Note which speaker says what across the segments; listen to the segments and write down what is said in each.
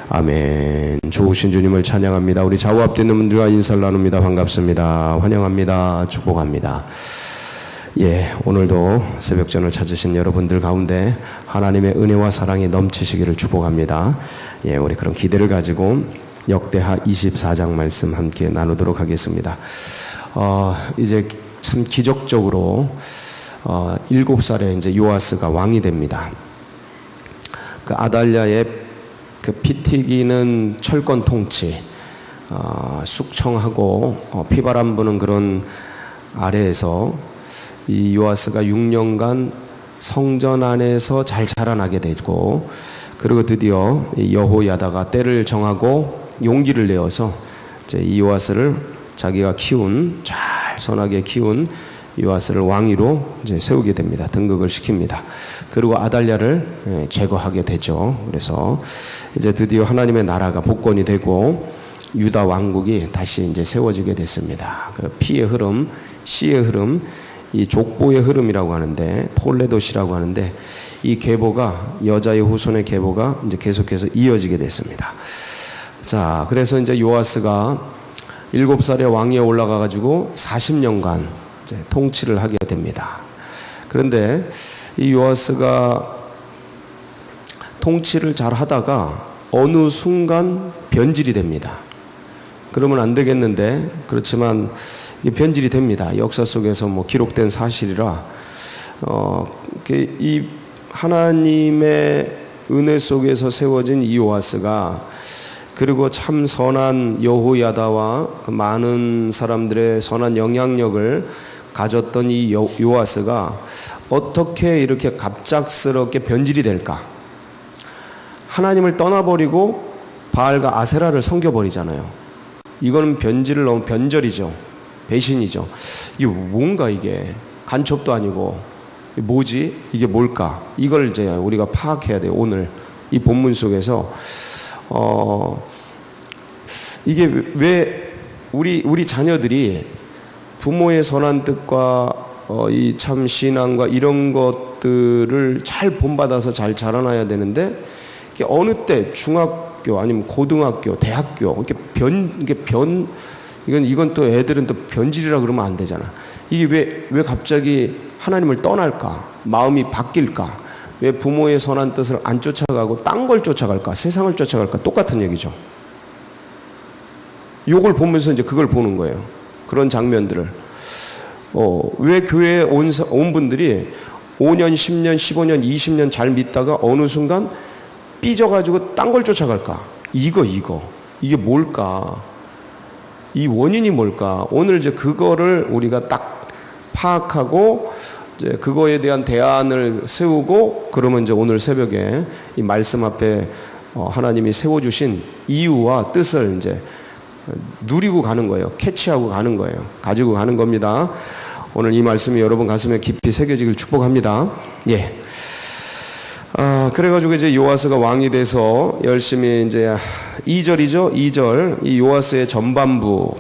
Speaker 1: 아멘. 좋으신 주님을 찬양합니다. 우리 좌우 앞에 있는 분들과 인사를 나눕니다. 반갑습니다. 환영합니다. 축복합니다. 오늘도 새벽전을 찾으신 여러분들 가운데 하나님의 은혜와 사랑이 넘치시기를 축복합니다. 우리 그런 기대를 가지고 역대하 24장 말씀 함께 나누도록 하겠습니다. 이제 참 기적적으로 7살에 이제 요아스가 왕이 됩니다. 그 아달랴의 그 피 튀기는 철권 통치, 숙청하고 피바람 부는 그런 아래에서 이 요아스가 6년간 성전 안에서 잘 자라나게 되고, 그리고 드디어 여호야다가 때를 정하고 용기를 내어서 이제 이 요아스를 자기가 키운, 잘 선하게 키운 요아스를 왕위로 이제 세우게 됩니다. 등극을 시킵니다. 그리고 아달랴를 제거하게 되죠. 그래서 이제 드디어 하나님의 나라가 복권이 되고 유다 왕국이 다시 이제 세워지게 됐습니다. 그 피의 흐름, 씨의 흐름, 이 족보의 흐름이라고 하는데, 톨레도시라고 하는데, 이 계보가, 여자의 후손의 계보가 이제 계속해서 이어지게 됐습니다. 자, 그래서 이제 요아스가 7살에 왕위에 올라가가지고 40년간 이제 통치를 하게 됩니다. 그런데 이 요아스가 통치를 잘 하다가 어느 순간 변질이 됩니다. 그러면 안 되겠는데, 그렇지만 변질이 됩니다. 역사 속에서 기록된 사실이라, 이 하나님의 은혜 속에서 세워진 이 요아스가, 그리고 참 선한 여호야다와 그 많은 사람들의 선한 영향력을 가졌던 이 요아스가 어떻게 이렇게 갑작스럽게 변질이 될까? 하나님을 떠나버리고 바알과 아세라를 섬겨버리잖아요. 이거는 변질을 너무 변절이죠. 배신이죠. 이게 뭔가, 이게 간첩도 아니고 뭐지? 이게 뭘까? 이걸 이제 우리가 파악해야 돼요. 오늘 이 본문 속에서 이게 왜 우리 자녀들이 부모의 선한 뜻과 이 참 신앙과 이런 것들을 잘 본받아서 잘 자라나야 되는데, 어느 때 중학교 아니면 고등학교, 대학교 이건 또 애들은 또 변질이라 그러면 안 되잖아. 이게 왜 갑자기 하나님을 떠날까? 마음이 바뀔까? 왜 부모의 선한 뜻을 안 쫓아가고 딴 걸 쫓아갈까? 세상을 쫓아갈까? 똑같은 얘기죠. 요걸 보면서 이제 그걸 보는 거예요. 그런 장면들을. 왜 교회에 온 분들이 5년, 10년, 15년, 20년 잘 믿다가 어느 순간 삐져가지고 딴 걸 쫓아갈까? 이게 뭘까? 이 원인이 뭘까? 오늘 이제 그거를 우리가 딱 파악하고 이제 그거에 대한 대안을 세우고, 그러면 이제 오늘 새벽에 이 말씀 앞에 하나님이 세워주신 이유와 뜻을 이제 누리고 가는 거예요. 캐치하고 가는 거예요. 가지고 가는 겁니다. 오늘 이 말씀이 여러분 가슴에 깊이 새겨지길 축복합니다. 그래가지고 이제 요아스가 왕이 돼서 열심히 이제 2절이죠. 2절. 이 요아스의 전반부,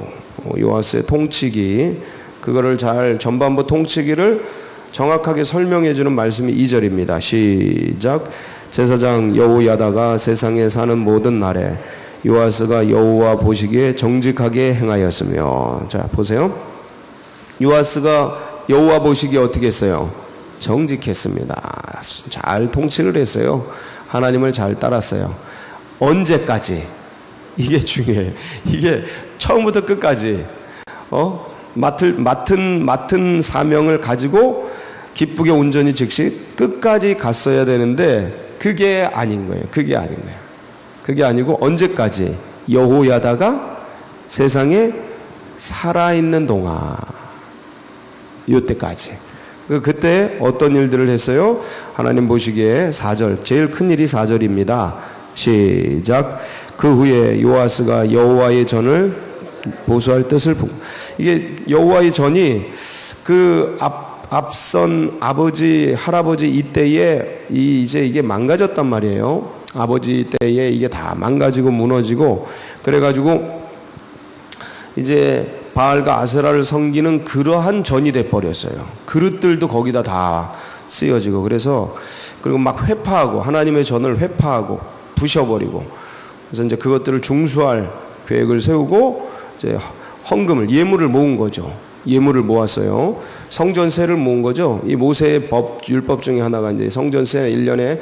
Speaker 1: 요아스의 통치기, 그거를 잘 전반부 통치기를 정확하게 설명해 주는 말씀이 2절입니다. 시작. 제사장 여호야다가 세상에 사는 모든 날에 요아스가 여호와 보시기에 정직하게 행하였으며. 자, 보세요. 요아스가 여호와 보시기에 어떻게 했어요? 정직했습니다. 잘 통치를 했어요. 하나님을 잘 따랐어요. 언제까지? 이게 중요해요. 이게 처음부터 끝까지 맡은 사명을 가지고 기쁘게 온전히 즉시 끝까지 갔어야 되는데, 그게 아닌 거예요. 그게 아니고 언제까지? 여호야다가 세상에 살아있는 동안, 이때까지. 그때 어떤 일들을 했어요? 하나님 보시기에 4절, 제일 큰 일이 4절입니다. 시작. 그 후에 요아스가 여호와의 전을 보수할 뜻을 이게 여호와의 전이 그 앞선 아버지, 할아버지 이때에 이제 이게 망가졌단 말이에요. 아버지 때에 이게 다 망가지고 무너지고, 그래가지고 이제 바알과 아세라를 섬기는 그러한 전이 돼버렸어요. 그릇들도 거기다 다 쓰여지고, 그리고 막 회파하고, 하나님의 전을 회파하고 부셔버리고, 그래서 이제 그것들을 중수할 계획을 세우고 이제 헌금을, 예물을 모은 거죠. 예물을 모았어요. 성전세를 모은 거죠. 이 모세의 율법 중에 하나가 이제 성전세 1년에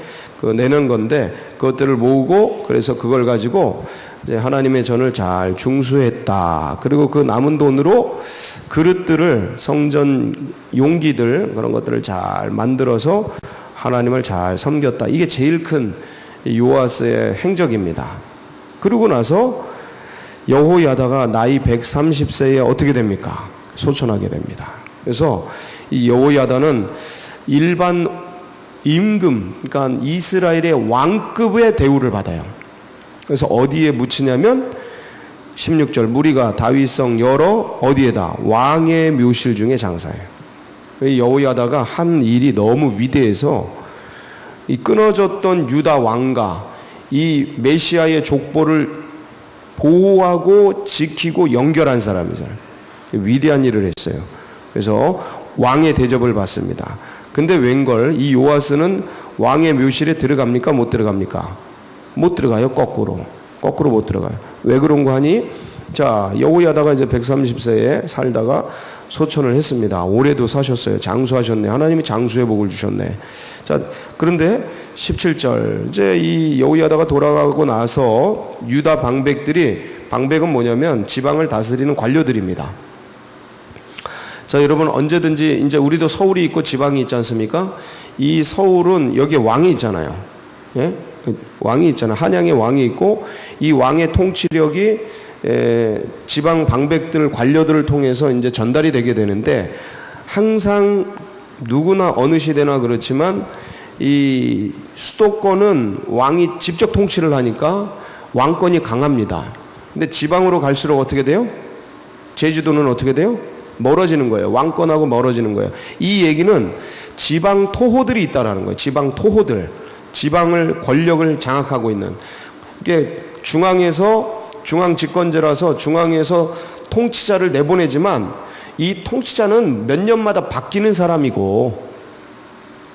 Speaker 1: 내는 건데, 그것들을 모으고, 그래서 그걸 가지고 이제 하나님의 전을 잘 중수했다. 그리고 그 남은 돈으로 그릇들을, 성전 용기들, 그런 것들을 잘 만들어서 하나님을 잘 섬겼다. 이게 제일 큰 요아스의 행적입니다. 그러고 나서 여호야다가 나이 130세에 어떻게 됩니까? 소천하게 됩니다. 그래서 이 여호야다는 일반 임금, 그러니까 이스라엘의 왕급의 대우를 받아요. 그래서 어디에 묻히냐면 16절, 무리가 다윗성 여러 어디에다? 왕의 묘실 중에 장사해요. 이 여호야다가 한 일이 너무 위대해서 이 끊어졌던 유다 왕가, 이 메시아의 족보를 보호하고 지키고 연결한 사람이잖아요. 위대한 일을 했어요. 그래서 왕의 대접을 받습니다. 근데 웬걸 이 요아스는 왕의 묘실에 들어갑니까? 못 들어갑니까? 못 들어가요. 거꾸로 못 들어가요. 왜 그런 거 하니? 자, 여호야다가 이제 130세에 살다가 소천을 했습니다. 올해도 사셨어요. 장수하셨네. 하나님이 장수의 복을 주셨네. 자, 그런데 17절, 이제 이 여호야다가 돌아가고 나서 유다 방백들이, 방백은 뭐냐면 지방을 다스리는 관료들입니다. 자, 여러분 언제든지 이제 우리도 서울이 있고 지방이 있지 않습니까? 이 서울은 여기에 왕이 있잖아요. 예? 왕이 있잖아요. 한양에 왕이 있고, 이 왕의 통치력이 지방 방백들, 관료들을 통해서 이제 전달이 되게 되는데, 항상 누구나 어느 시대나 그렇지만 이 수도권은 왕이 직접 통치를 하니까 왕권이 강합니다. 근데 지방으로 갈수록 어떻게 돼요? 제주도는 어떻게 돼요? 멀어지는 거예요. 왕권하고 멀어지는 거예요. 이 얘기는 지방 토호들이 있다라는 거예요. 지방 토호들, 지방을, 권력을 장악하고 있는, 이게 중앙에서, 중앙 집권제라서 중앙에서 통치자를 내보내지만 이 통치자는 몇 년마다 바뀌는 사람이고,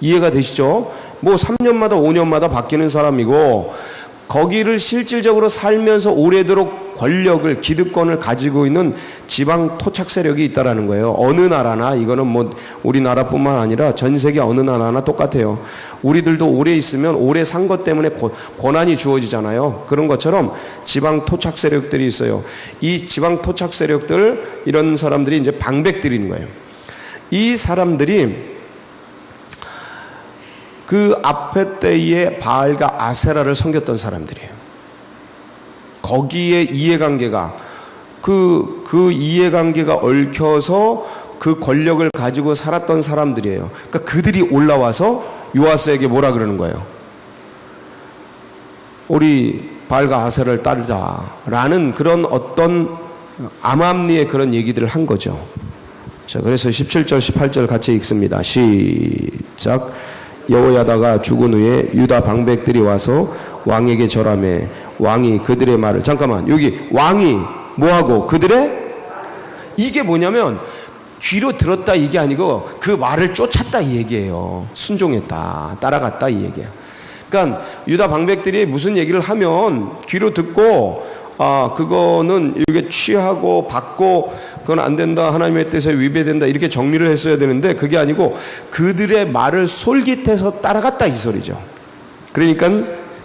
Speaker 1: 이해가 되시죠? 뭐 3년마다 5년마다 바뀌는 사람이고, 거기를 실질적으로 살면서 오래도록 권력을, 기득권을 가지고 있는 지방 토착 세력이 있다라는 거예요. 어느 나라나, 이거는 뭐 우리나라뿐만 아니라 전 세계 어느 나라나 똑같아요. 우리들도 오래 있으면 오래 산 것 때문에 권한이 주어지잖아요. 그런 것처럼 지방 토착 세력들이 있어요. 이 지방 토착 세력들, 이런 사람들이 이제 방백들인 거예요. 이 사람들이 그 앞에 때에 바알과 아세라를 섬겼던 사람들이에요. 거기에 이해관계가, 그 이해관계가 얽혀서 그 권력을 가지고 살았던 사람들이에요. 그러니까 그들이 올라와서 요아스에게 뭐라 그러는 거예요? 우리 바알과 아세라를 따르자라는 그런 어떤 암암리의 그런 얘기들을 한 거죠. 자, 그래서 17절, 18절 같이 읽습니다. 시작. 여호야다가 죽은 후에 유다 방백들이 와서 왕에게 절하매 왕이 그들의 말을, 잠깐만, 여기 왕이 뭐하고 그들의, 이게 뭐냐면 귀로 들었다 이게 아니고 그 말을 쫓았다 이 얘기예요. 순종했다, 따라갔다 이 얘기예요. 그러니까 유다 방백들이 무슨 얘기를 하면 귀로 듣고, 아, 그거는 이게 취하고 받고 그건 안 된다, 하나님의 뜻에 위배된다, 이렇게 정리를 했어야 되는데 그게 아니고 그들의 말을 솔깃해서 따라갔다 이 소리죠. 그러니까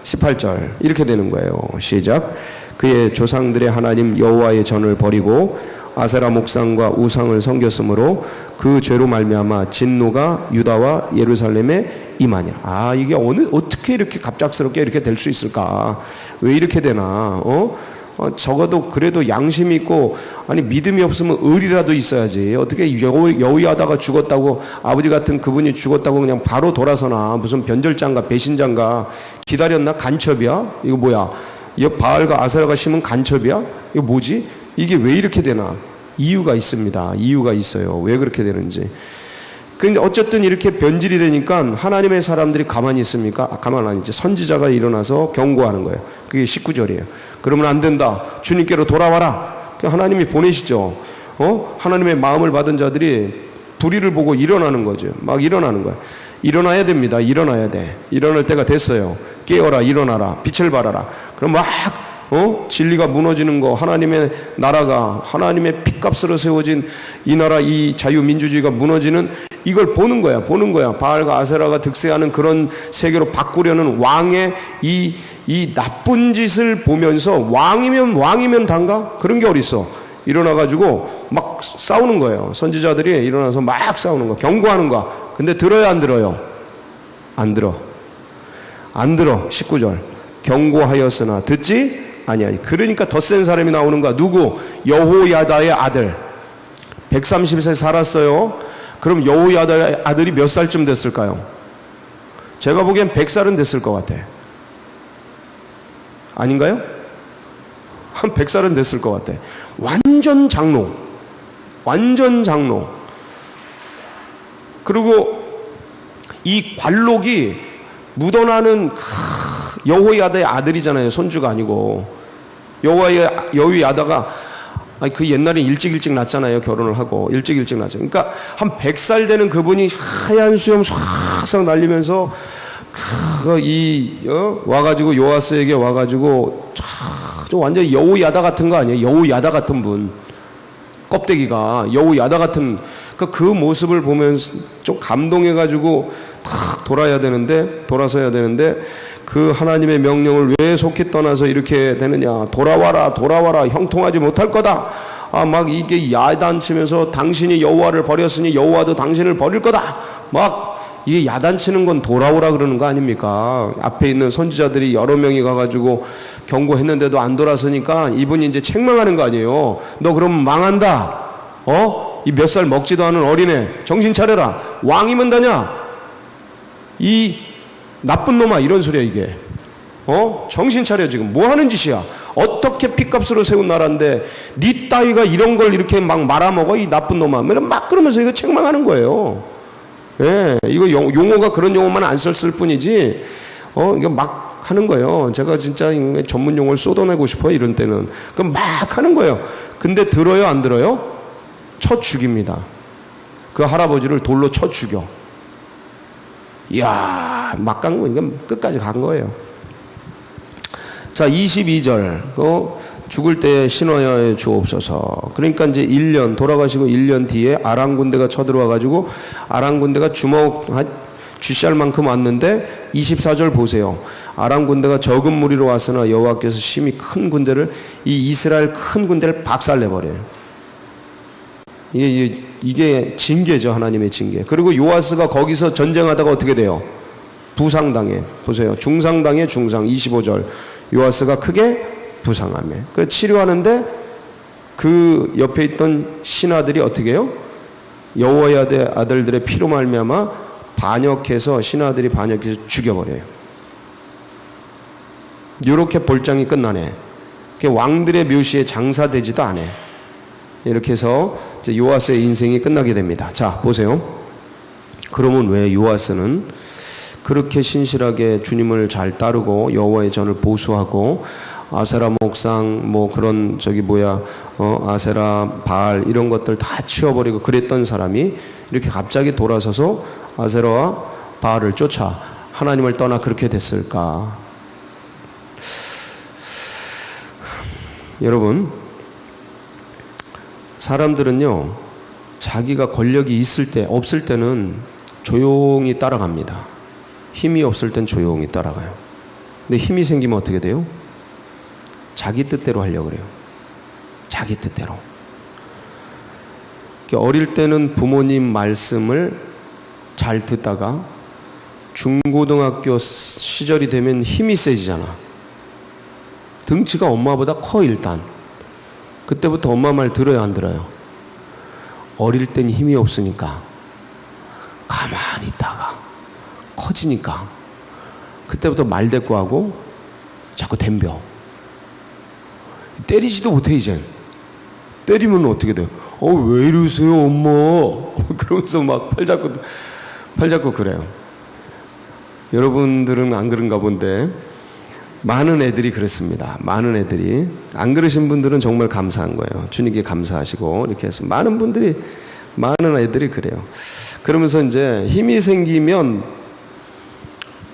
Speaker 1: 18절 이렇게 되는 거예요. 시작. 그의 조상들의 하나님 여호와의 전을 버리고 아세라 목상과 우상을 섬겼으므로 그 죄로 말미암아 진노가 유다와 예루살렘에 임하니라. 아, 이게 어떻게 이렇게 갑작스럽게 이렇게 될 수 있을까? 왜 이렇게 되나? 적어도 그래도 양심이 있고, 아니 믿음이 없으면 의리라도 있어야지. 어떻게 여호야다가 죽었다고, 아버지 같은 그분이 죽었다고 그냥 바로 돌아서나, 무슨 변절장가 배신장가 기다렸나? 간첩이야? 이거 뭐야? 이 바알과 아세라가 심은 간첩이야? 이거 뭐지? 이게 왜 이렇게 되나? 이유가 있습니다. 이유가 있어요. 왜 그렇게 되는지. 근데 어쨌든 이렇게 변질이 되니까 하나님의 사람들이 가만히 있습니까? 가만 안 있지. 선지자가 일어나서 경고하는 거예요. 그게 19절이에요. 그러면 안 된다. 주님께로 돌아와라. 하나님이 보내시죠. 하나님의 마음을 받은 자들이 불의를 보고 일어나는 거죠. 막 일어나는 거예요. 일어나야 됩니다. 일어나야 돼. 일어날 때가 됐어요. 깨어라, 일어나라, 빛을 발하라. 그럼 막 진리가 무너지는 거, 하나님의 나라가, 하나님의 핏값으로 세워진 이 나라, 이 자유민주주의가 무너지는 이걸 보는 거야. 바알과 아세라가 득세하는 그런 세계로 바꾸려는 왕의 이 나쁜 짓을 보면서 왕이면 단가? 그런 게 어딨어. 일어나가지고 막 싸우는 거예요. 선지자들이 일어나서 막 싸우는 거, 경고하는 거야. 근데 들어요, 안 들어요? 안 들어. 19절. 경고하였으나 듣지 아니야. 그러니까 더 센 사람이 나오는 거야. 누구? 여호야다의 아들. 130세 살았어요. 그럼 여호야다의 아들이 몇 살쯤 됐을까요? 제가 보기엔 100살은 됐을 것 같아. 아닌가요? 한 100살은 됐을 것 같아. 완전 장로. 그리고 이 관록이 묻어나는 여호야다의 아들이잖아요. 손주가 아니고. 여호야다가 그 옛날에 일찍 낳잖아요. 결혼을 하고 일찍 낳잖아요. 그러니까 한 100살 되는 그분이 하얀 수염 싹싹 날리면서 와가지고 요아스에게 와가지고 완전 여우야다 같은 거 아니에요? 여우야다 같은 분, 껍데기가 여우야다 같은 그 모습을 보면서 좀 감동해가지고 탁 돌아서야 되는데 그 하나님의 명령을 왜 속히 떠나서 이렇게 되느냐? 돌아와라, 형통하지 못할 거다. 막 이게 야단치면서 당신이 여호와를 버렸으니 여호와도 당신을 버릴 거다. 막 이게 야단치는 건 돌아오라 그러는 거 아닙니까? 앞에 있는 선지자들이 여러 명이 가가지고 경고했는데도 안 돌아서니까 이분이 이제 책망하는 거 아니에요. 너 그러면 망한다. 이 몇 살 먹지도 않은 어린애 정신 차려라. 왕이면 다냐? 이 나쁜 놈아, 이런 소리야 이게. 정신 차려. 지금 뭐 하는 짓이야? 어떻게 핏값으로 세운 나라인데 네 따위가 이런 걸 이렇게 막 말아먹어, 이 나쁜 놈아. 막 그러면서 이거 책망하는 거예요. 예, 이거 용어가 그런 용어만 안 썼을 뿐이지, 이거 막 하는 거예요. 제가 진짜 전문 용어를 쏟아내고 싶어요, 이런 때는. 그럼 막 하는 거예요. 근데 들어요, 안 들어요? 쳐 죽입니다. 그 할아버지를 돌로 쳐 죽여. 이야, 막 간 거, 이건 끝까지 간 거예요. 자, 22절. 죽을 때 신어야 주옵소서. 그러니까 이제 1년, 돌아가시고 1년 뒤에 아람 군대가 쳐들어와가지고 아람 군대가 쥐씨할 만큼 왔는데 24절 보세요. 아람 군대가 적은 무리로 왔으나 여호와께서 심히 큰 군대를, 이 이스라엘 큰 군대를 박살내버려요. 이게 징계죠. 하나님의 징계. 그리고 요아스가 거기서 전쟁하다가 어떻게 돼요? 부상당해. 보세요. 중상당해. 중상. 25절. 요아스가 크게 부상하며. 그 치료하는데 그 옆에 있던 신하들이 어떻게 해요? 여호야다의 아들들의 피로 말미암아 반역해서, 신하들이 반역해서 죽여버려요. 이렇게 볼장이 끝나네. 왕들의 묘시에 장사되지도 않아. 이렇게 해서 이제 요아스의 인생이 끝나게 됩니다. 자, 보세요. 그러면 왜 요아스는 그렇게 신실하게 주님을 잘 따르고 여호와의 전을 보수하고 아세라 목상 그런 아세라 바알 이런 것들 다 치워버리고 그랬던 사람이 이렇게 갑자기 돌아서서 아세라와 바알을 쫓아 하나님을 떠나 그렇게 됐을까? 여러분, 사람들은요, 자기가 권력이 있을 때, 없을 때는 조용히 따라갑니다. 힘이 없을 땐 조용히 따라가요. 근데 힘이 생기면 어떻게 돼요? 자기 뜻대로 하려고 그래요. 자기 뜻대로. 어릴 때는 부모님 말씀을 잘 듣다가 중고등학교 시절이 되면 힘이 세지잖아. 등치가 엄마보다 커, 일단. 그때부터 엄마 말 들어요, 안 들어요? 어릴 땐 힘이 없으니까 가만히 있다가 커지니까 그때부터 말대꾸하고 자꾸 덤벼. 때리지도 못해. 이젠 때리면 어떻게 돼요? 왜 이러세요 엄마? 그러면서 막 팔 잡고 그래요. 여러분들은 안 그런가 본데 많은 애들이 그렇습니다. 많은 애들이. 안 그러신 분들은 정말 감사한 거예요. 주님께 감사하시고 이렇게 해서 많은 애들이 그래요. 그러면서 이제 힘이 생기면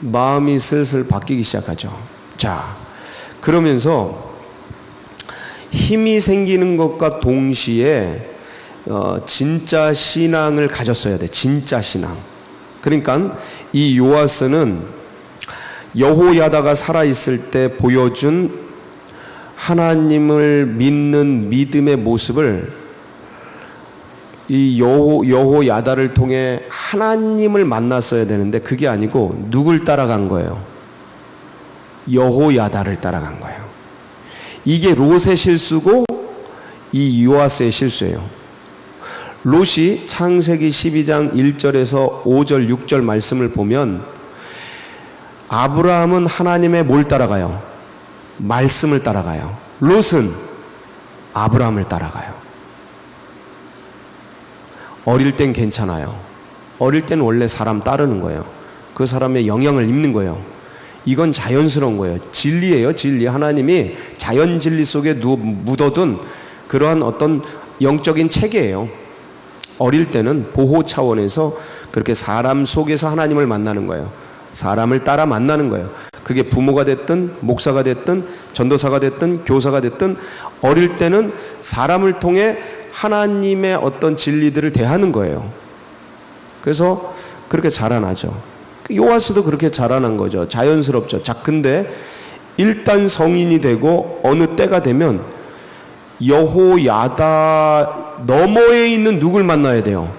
Speaker 1: 마음이 슬슬 바뀌기 시작하죠. 자, 그러면서 힘이 생기는 것과 동시에 진짜 신앙을 가졌어야 돼. 진짜 신앙. 그러니까 이 요아스는 여호야다가 살아있을 때 보여준 하나님을 믿는 믿음의 모습을 이 여호야다를 통해 하나님을 만났어야 되는데 그게 아니고 누굴 따라간 거예요? 여호야다를 따라간 거예요. 이게 롯의 실수고 이 요아스의 실수예요. 롯이 창세기 12장 1절에서 5절 6절 말씀을 보면 아브라함은 하나님의 뭘 따라가요? 말씀을 따라가요. 롯은 아브라함을 따라가요. 어릴 땐 괜찮아요. 어릴 땐 원래 사람 따르는 거예요. 그 사람의 영향을 입는 거예요. 이건 자연스러운 거예요. 진리예요, 진리. 하나님이 자연 진리 속에 묻어둔 그러한 어떤 영적인 체계예요. 어릴 때는 보호 차원에서 그렇게 사람 속에서 하나님을 만나는 거예요. 사람을 따라 만나는 거예요. 그게 부모가 됐든 목사가 됐든 전도사가 됐든 교사가 됐든 어릴 때는 사람을 통해 하나님의 어떤 진리들을 대하는 거예요. 그래서 그렇게 자라나죠. 요아스도 그렇게 자라난 거죠. 자연스럽죠. 자, 근데 일단 성인이 되고 어느 때가 되면 여호야다 너머에 있는 누굴 만나야 돼요?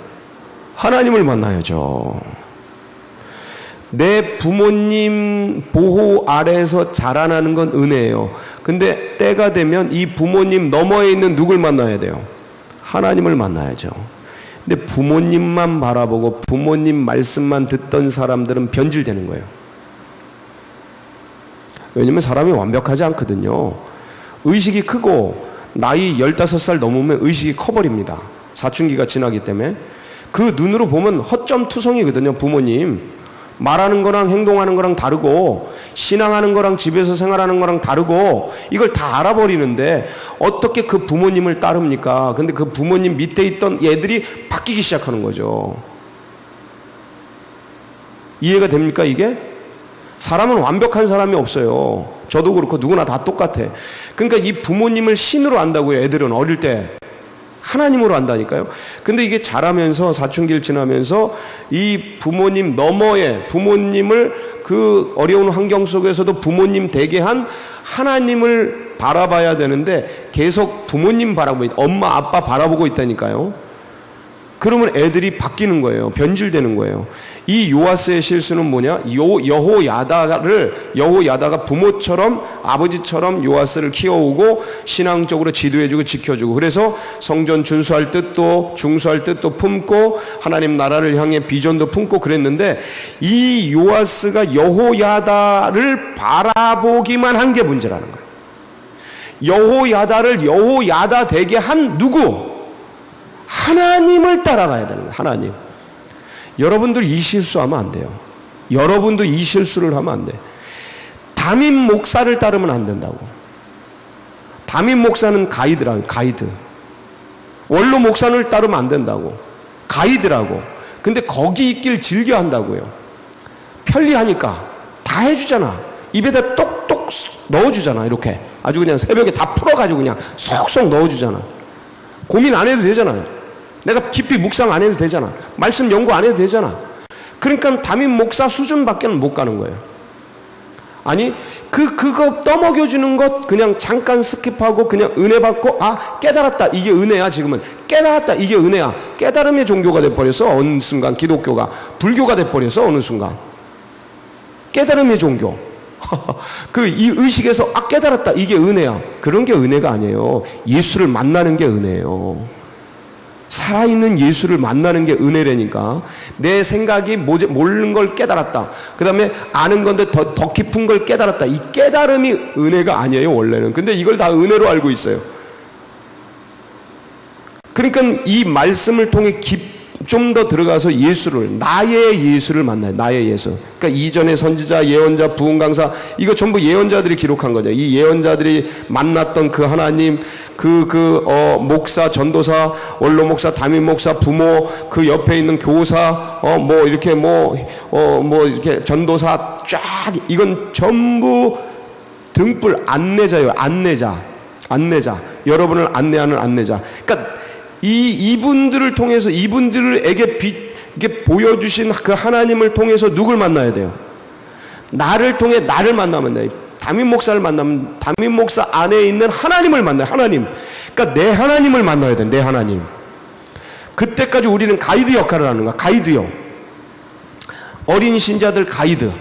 Speaker 1: 하나님을 만나야죠. 내 부모님 보호 아래에서 자라나는 건 은혜예요. 근데 때가 되면 이 부모님 너머에 있는 누굴 만나야 돼요? 하나님을 만나야죠. 근데 부모님만 바라보고 부모님 말씀만 듣던 사람들은 변질되는 거예요. 왜냐면 사람이 완벽하지 않거든요. 의식이 크고 나이 15살 넘으면 의식이 커버립니다. 사춘기가 지나기 때문에. 그 눈으로 보면 허점투성이거든요. 부모님 말하는 거랑 행동하는 거랑 다르고 신앙하는 거랑 집에서 생활하는 거랑 다르고 이걸 다 알아버리는데 어떻게 그 부모님을 따릅니까? 근데 그 부모님 밑에 있던 얘들이 바뀌기 시작하는 거죠. 이해가 됩니까 이게? 사람은 완벽한 사람이 없어요. 저도 그렇고 누구나 다 똑같아. 그러니까 이 부모님을 신으로 안다고요. 애들은 어릴 때 하나님으로 안다니까요. 근데 이게 자라면서 사춘기를 지나면서 이 부모님 너머에 부모님을 그 어려운 환경 속에서도 부모님 되게 한 하나님을 바라봐야 되는데 계속 부모님 바라보고 엄마 아빠 바라보고 있다니까요. 그러면 애들이 바뀌는 거예요. 변질되는 거예요. 이 요아스의 실수는 뭐냐? 여호야다가 부모처럼 아버지처럼 요아스를 키워오고 신앙적으로 지도해주고 지켜주고 그래서 성전 준수할 뜻도 중수할 뜻도 품고 하나님 나라를 향해 비전도 품고 그랬는데 이 요아스가 여호야다를 바라보기만 한 게 문제라는 거예요. 여호야다를 여호야다 되게 한 누구? 하나님을 따라가야 되는 거예요. 하나님. 여러분들 이 실수하면 안 돼요. 여러분도 이 실수를 하면 안 돼. 담임 목사를 따르면 안 된다고. 담임 목사는 가이드라고. 가이드. 원로 목사를 따르면 안 된다고. 가이드라고. 근데 거기 있길 즐겨 한다고요. 편리하니까 다 해주잖아. 입에다 똑똑 넣어주잖아. 이렇게 아주 그냥 새벽에 다 풀어가지고 그냥 쏙쏙 넣어주잖아. 고민 안 해도 되잖아요. 내가 깊이 묵상 안 해도 되잖아. 말씀 연구 안 해도 되잖아. 그러니까 담임 목사 수준밖에는 못 가는 거예요. 아니 그거 떠먹여주는 것 그냥 잠깐 스킵하고 그냥 은혜 받고 깨달았다 이게 은혜야. 지금은 깨달았다 이게 은혜야. 깨달음의 종교가 돼버려서 어느 순간 기독교가 불교가 돼버려서 어느 순간 깨달음의 종교. 이 의식에서 깨달았다 이게 은혜야. 그런 게 은혜가 아니에요. 예수를 만나는 게 은혜예요. 살아있는 예수를 만나는 게 은혜라니까. 내 생각이 모르는 걸 깨달았다. 그 다음에 아는 건데 더 깊은 걸 깨달았다. 이 깨달음이 은혜가 아니에요 원래는. 근데 이걸 다 은혜로 알고 있어요. 그러니까 이 말씀을 통해 좀 더 들어가서 예수를 나의 예수를 만나요. 나의 예수. 그러니까 이전의 선지자, 예언자, 부흥 강사 이거 전부 예언자들이 기록한 거죠. 이 예언자들이 만났던 그 하나님, 목사, 전도사, 원로 목사, 담임 목사, 부모, 그 옆에 있는 교사, 이렇게 전도사 쫙 이건 전부 등불 안내자예요. 안내자. 안내자, 여러분을 안내하는 안내자. 그러니까 이분들을 통해서 이분들에게 이게 보여주신 그 하나님을 통해서 누굴 만나야 돼요? 나를 통해 나를 만나면 돼요. 담임 목사를 만나면 담임 목사 안에 있는 하나님을 만나요. 하나님. 그러니까 내 하나님을 만나야 돼. 내 하나님. 그때까지 우리는 가이드 역할을 하는 거야. 가이드요. 어린 신자들 가이드.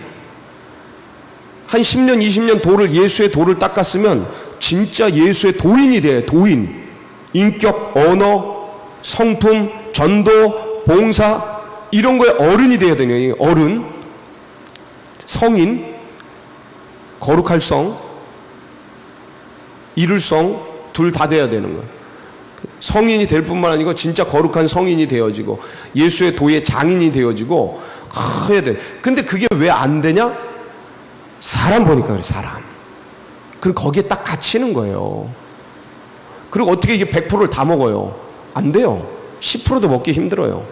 Speaker 1: 한 10년, 20년 예수의 도를 닦았으면 진짜 예수의 도인이 돼요. 도인. 인격, 언어, 성품, 전도, 봉사 이런 거에 어른이 돼야 되는 거예요. 어른, 성인, 거룩할 성, 이룰 성 둘 다 돼야 되는 거예요. 성인이 될 뿐만 아니고 진짜 거룩한 성인이 되어지고 예수의 도의 장인이 되어지고 해야 돼. 근데 그게 왜 안 되냐? 사람 보니까 그래. 사람. 그럼 거기에 딱 갇히는 거예요. 그리고 어떻게 이게 100%를 다 먹어요? 안 돼요. 10%도 먹기 힘들어요.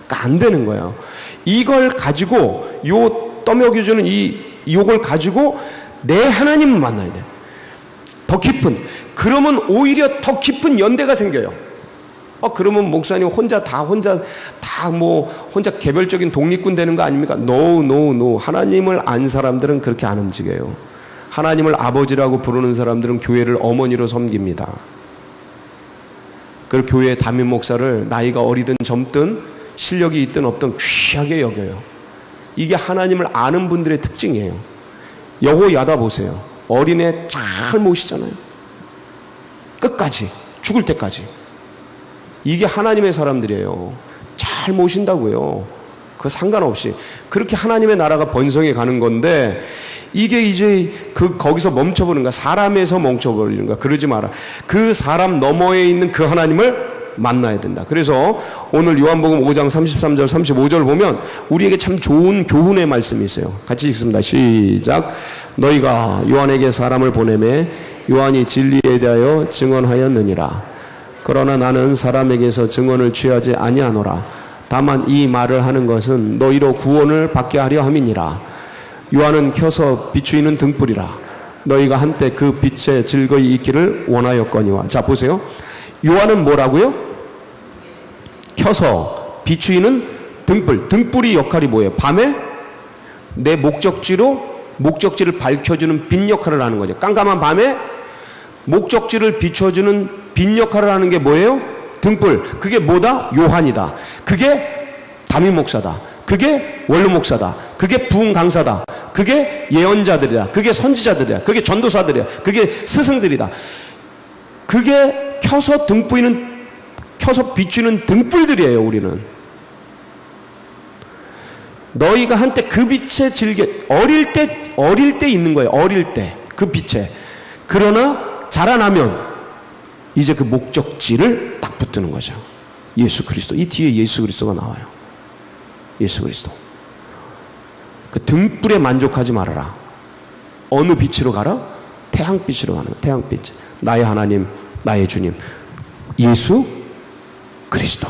Speaker 1: 그러니까 안 되는 거예요. 이걸 가지고 떠먹여주는 요걸 가지고 내 하나님을 만나야 돼. 더 깊은. 그러면 오히려 더 깊은 연대가 생겨요. 그러면 목사님 혼자 개별적인 독립군 되는 거 아닙니까? No. 하나님을 안 사람들은 그렇게 안 움직여요. 하나님을 아버지라고 부르는 사람들은 교회를 어머니로 섬깁니다. 그리고 교회의 담임 목사를 나이가 어리든 젊든 실력이 있든 없든 귀하게 여겨요. 이게 하나님을 아는 분들의 특징이에요. 여호야다 보세요. 어린애 잘 모시잖아요. 끝까지, 죽을 때까지. 이게 하나님의 사람들이에요. 잘 모신다고요. 그 상관없이. 그렇게 하나님의 나라가 번성해 가는 건데, 이게 이제 거기서 멈춰버리는 거야. 사람에서 멈춰버리는 거야. 그러지 마라. 그 사람 너머에 있는 그 하나님을 만나야 된다. 그래서 오늘 요한복음 5장 33절 35절 보면 우리에게 참 좋은 교훈의 말씀이 있어요. 같이 읽습니다. 시작. 너희가 요한에게 사람을 보내매 요한이 진리에 대하여 증언하였느니라. 그러나 나는 사람에게서 증언을 취하지 아니하노라. 다만 이 말을 하는 것은 너희로 구원을 받게 하려 함이니라. 요한은 켜서 비추이는 등불이라. 너희가 한때 그 빛에 즐거이 있기를 원하였거니와. 자 보세요. 요한은 뭐라고요? 켜서 비추이는 등불. 등불이 역할이 뭐예요? 밤에 내 목적지를 밝혀주는 빛 역할을 하는 거죠. 깜깜한 밤에 목적지를 비춰주는 빛 역할을 하는 게 뭐예요? 등불. 그게 뭐다? 요한이다. 그게 담임 목사다. 그게 원로 목사다. 그게 부흥 강사다. 그게 예언자들이다. 그게 선지자들이다. 그게 전도사들이다. 그게 스승들이다. 그게 켜서 비추는 등불들이에요. 우리는 너희가 한때 그 빛에 어릴 때 있는 거예요. 어릴 때 그 빛에. 그러나 자라나면 이제 그 목적지를 딱 붙드는 거죠. 예수 그리스도. 이 뒤에 예수 그리스도가 나와요. 예수 그리스도. 그 등불에 만족하지 말아라. 어느 빛으로 가라? 태양빛으로 가는 거예요. 태양빛. 나의 하나님, 나의 주님 예수 그리스도.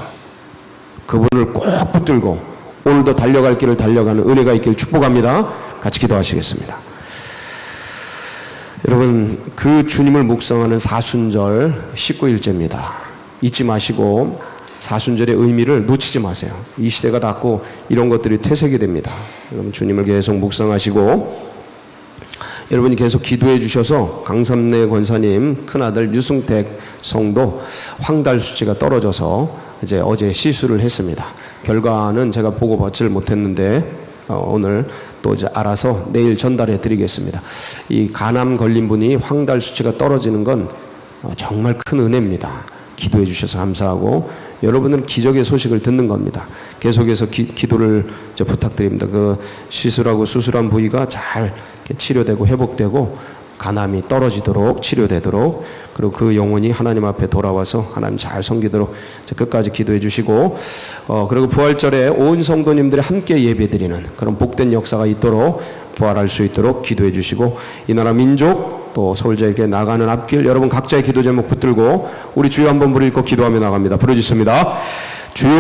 Speaker 1: 그분을 꼭 붙들고 오늘도 달려갈 길을 달려가는 은혜가 있기를 축복합니다. 같이 기도하시겠습니다. 여러분, 그 주님을 묵상하는 사순절 19일째입니다. 잊지 마시고 사순절의 의미를 놓치지 마세요. 이 시대가 닿고 이런 것들이 퇴색이 됩니다. 여러분, 주님을 계속 묵상하시고 여러분이 계속 기도해 주셔서 강삼래 권사님 큰아들 유승택 성도 황달 수치가 떨어져서 이제 어제 시술을 했습니다. 결과는 제가 보고 받지를 못했는데 오늘 또 이제 알아서 내일 전달해 드리겠습니다. 이 간암 걸린 분이 황달 수치가 떨어지는 건 정말 큰 은혜입니다. 기도해 주셔서 감사하고 여러분은 기적의 소식을 듣는 겁니다. 계속해서 기도를 부탁드립니다. 그 시술하고 수술한 부위가 잘 치료되고 회복되고 간암이 떨어지도록 치료되도록 그리고 그 영혼이 하나님 앞에 돌아와서 하나님 잘 섬기도록 끝까지 기도해 주시고 그리고 부활절에 온 성도님들이 함께 예배드리는 그런 복된 역사가 있도록 부활할 수 있도록 기도해 주시고 이 나라 민족 또 서울제에게 나가는 앞길 여러분 각자의 기도 제목 붙들고 우리 주여 한번 부르고 기도하며 나갑니다. 부르짖습니다. 주여